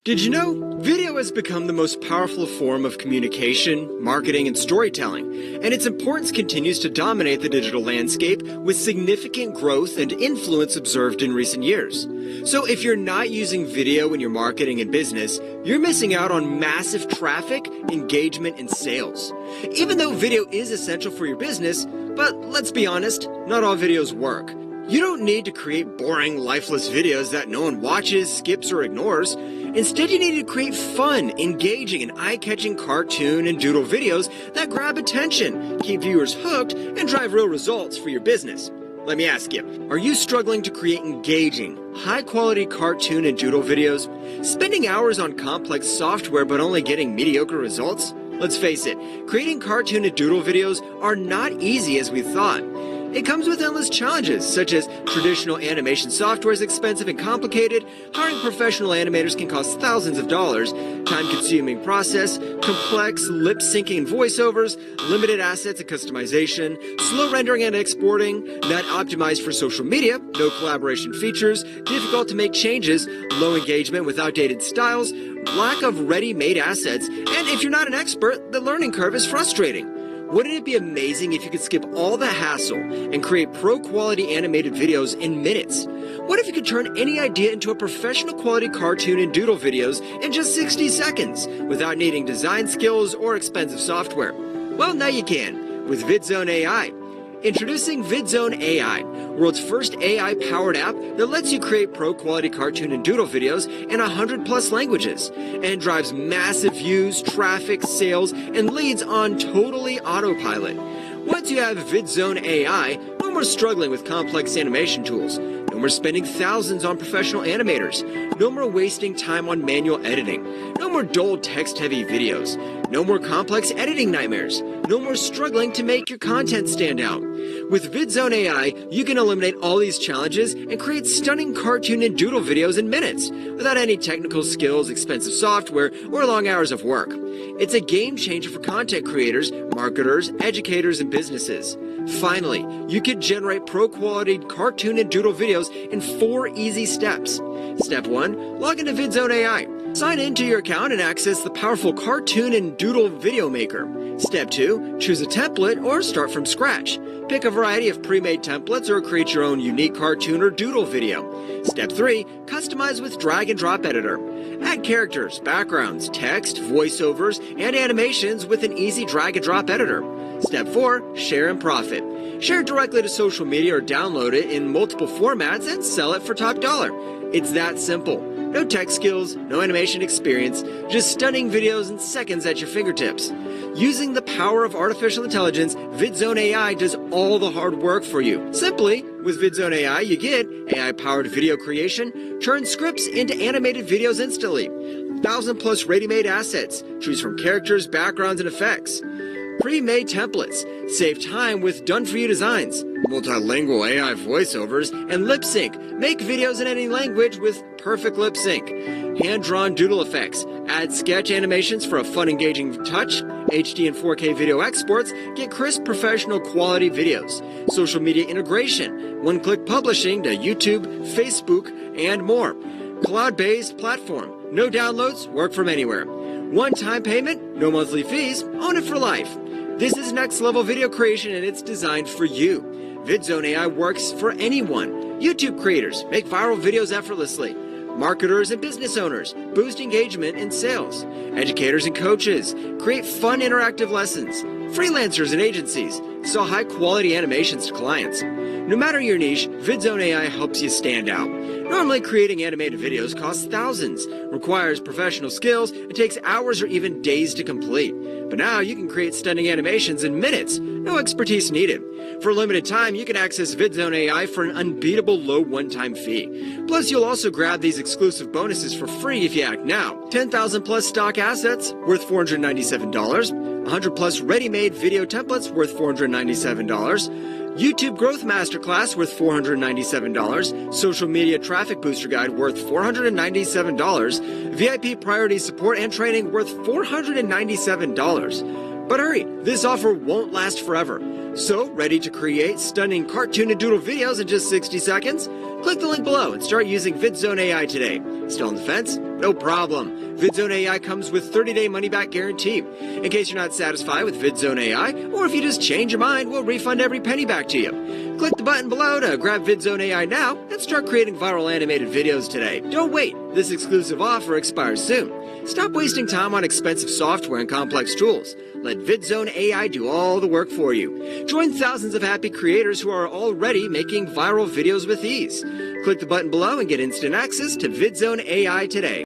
Did you know? Video has become the most powerful form of communication, marketing, and storytelling, and its importance continues to dominate the digital landscape with significant growth and influence observed in recent years. So if you're not using video in your marketing and business, you're missing out on massive traffic, engagement, and sales. Even though video is essential for your business, but let's be honest, not all videos work. You don't need to create boring, lifeless videos that no one watches, skips, or ignores. Instead, you need to create fun, engaging, and eye-catching cartoon and doodle videos that grab attention, keep viewers hooked, and drive real results for your business. Let me ask you, are you struggling to create engaging, high-quality cartoon and doodle videos? Spending hours on complex software but only getting mediocre results? Let's face it, creating cartoon and doodle videos are not easy as we thought. It comes with endless challenges, such as traditional animation software is expensive and complicated, hiring professional animators can cost thousands of dollars, time-consuming process, complex lip-syncing and voiceovers, limited assets and customization, slow rendering and exporting, not optimized for social media, no collaboration features, difficult to make changes, low engagement with outdated styles, lack of ready-made assets, and if you're not an expert, the learning curve is frustrating. Wouldn't it be amazing if you could skip all the hassle and create pro-quality animated videos in minutes? What if you could turn any idea into a professional quality cartoon and doodle videos in just 60 seconds without needing design skills or expensive software? Well, now you can with VidZone AI. Introducing VidZone AI, world's first AI-powered app that lets you create pro-quality cartoon and doodle videos in 100+ languages and drives massive views, traffic, sales, and leads on totally autopilot. Once you have VidZone AI, no more struggling with complex animation tools. No more spending thousands on professional animators. No more wasting time on manual editing. No more dull text-heavy videos. No more complex editing nightmares. No more struggling to make your content stand out. With VidZone AI, you can eliminate all these challenges and create stunning cartoon and doodle videos in minutes without any technical skills, expensive software, or long hours of work. It's a game changer for content creators, marketers, educators, and businesses. Finally, you can generate pro-quality cartoon and doodle videos in 4 easy steps. Step 1. Log into VidZone AI. Sign into your account and access the powerful cartoon and doodle video maker. Step 2. Choose a template or start from scratch. Pick a variety of pre-made templates or create your own unique cartoon or doodle video. Step 3. Customize with drag and drop editor. Add characters, backgrounds, text, voiceovers, and animations with an easy drag and drop editor. Step 4. Share and profit. Share it directly to social media or download it in multiple formats and sell it for top dollar. It's that simple. No tech skills, no animation experience, just stunning videos in seconds at your fingertips. Using the power of artificial intelligence, VidZone AI does all the hard work for you. Simply, with VidZone AI, you get AI-powered video creation, turn scripts into animated videos instantly, 1,000+ ready-made assets, choose from characters, backgrounds, and effects. Pre-made templates, save time with done-for-you designs, multilingual AI voiceovers, and lip sync. Make videos in any language with perfect lip sync. Hand-drawn doodle effects, add sketch animations for a fun, engaging touch, HD and 4K video exports, get crisp, professional quality videos. Social media integration, one-click publishing to YouTube, Facebook, and more. Cloud-based platform, no downloads, work from anywhere. One-time payment, no monthly fees, own it for life. This is next-level video creation and it's designed for you. VidZone AI works for anyone. YouTube creators make viral videos effortlessly. Marketers and business owners boost engagement and sales. Educators and coaches create fun interactive lessons. Freelancers and agencies sell high-quality animations to clients. No matter your niche, VidZone AI helps you stand out. Normally, creating animated videos costs thousands, requires professional skills, and takes hours or even days to complete. But now you can create stunning animations in minutes, no expertise needed. For a limited time, you can access VidZone AI for an unbeatable low one-time fee. Plus, you'll also grab these exclusive bonuses for free if you act now. 10,000+ stock assets worth $497, 100+ ready-made video templates worth $497, YouTube Growth Masterclass worth $497, Social Media Traffic Booster Guide worth $497, VIP Priority Support and Training worth $497. But hurry, this offer won't last forever. So, ready to create stunning cartoon and doodle videos in just 60 seconds? Click the link below and start using VidZone AI today. Still on the fence? No problem. VidZone AI comes with 30-day money-back guarantee. In case you're not satisfied with VidZone AI, or if you just change your mind, we'll refund every penny back to you. Click the button below to grab VidZone AI now and start creating viral animated videos today. Don't wait. This exclusive offer expires soon. Stop wasting time on expensive software and complex tools. Let VidZone AI do all the work for you. Join thousands of happy creators who are already making viral videos with ease. Click the button below and get instant access to VidZone AI today.